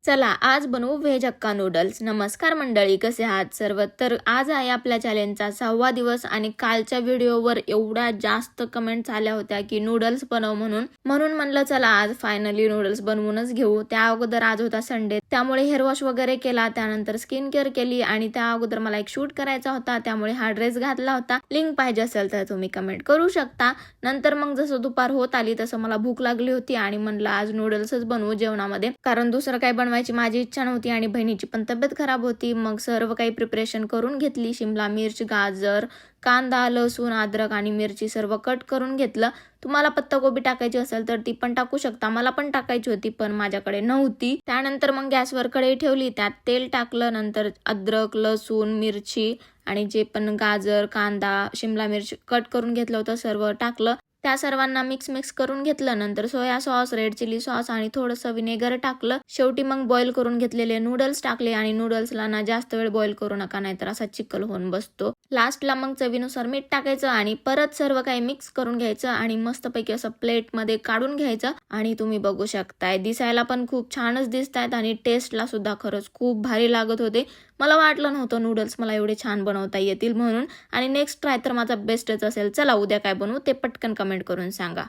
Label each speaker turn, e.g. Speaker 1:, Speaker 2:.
Speaker 1: चला आज बनवू व्हेज हक्का नूडल्स। नमस्कार मंडळी, कसे आहात सर्व? तर आज आहे आपल्या चॅलेंजचा 6वा दिवस आणि कालच्या व्हिडिओवर एवढ्या जास्त कमेंट्स आल्या होत्या की नूडल्स बनव म्हणून म्हणलं चला आज फायनली नूडल्स बनवूनच घेऊ। त्या अगोदर आज होता संडे, त्यामुळे हेअर वॉश वगैरे केला, त्यानंतर स्किन केअर केली आणि त्या अगोदर मला एक शूट करायचा होता, त्यामुळे हा ड्रेस घातला होता। लिंक पाहिजे असेल तर तुम्ही कमेंट करू शकता। नंतर मग जसं दुपार होत आली तसं मला भूक लागली होती आणि म्हणलं आज नूडल्सच बनवू जेवणामध्ये, कारण दुसरं काही बनवायची माझी इच्छा नव्हती आणि बहिणीची पण तब्येत खराब होती। मग सर्व काही प्रिपरेशन करून घेतली। शिमला मिर्च, गाजर, कांदा, लसूण, अद्रक आणि मिरची सर्व कट करून घेतलं। तुम्हाला पत्ताकोबी टाकायची असेल तर ती पण टाकू शकता, मला पण टाकायची होती पण माझ्याकडे नव्हती। त्यानंतर मग गॅसवर कढई ठेवली, त्यात तेल टाकलं, नंतर अद्रक, लसूण, मिरची आणि जे पण गाजर, कांदा, शिमला मिर्च कट करून घेतलं होतं सर्व टाकलं। त्या सर्वांना मिक्स करून घेतलं। नंतर soya sauce, red chilli sauce आणि थोडंसं विनेगर टाकलं। शेवटी मग बॉईल करून घेतलेले नूडल्स टाकले आणि नूडल्सला ना जास्त वेळ बॉईल करू नका, नाहीतर असा चिकल होऊन बसतो। लास्टला मग चवीनुसार मीठ टाकायचं आणि परत सर्व काही मिक्स करून घ्यायचं आणि मस्तपैकी असं प्लेटमध्ये काढून घ्यायचं। आणि तुम्ही बघू शकताय दिसायला पण खूप छानच दिसतायत आणि टेस्टला सुद्धा खरंच खूप भारी लागत होते। मला वाटलं नव्हतं नूडल्स मला एवढे छान बनवता येतील म्हणून, आणि नेक्स्ट ट्राय तर माझा बेस्टच असेल। चला उद्या काय बनवू ते पटकन कमेंट करून सांगा।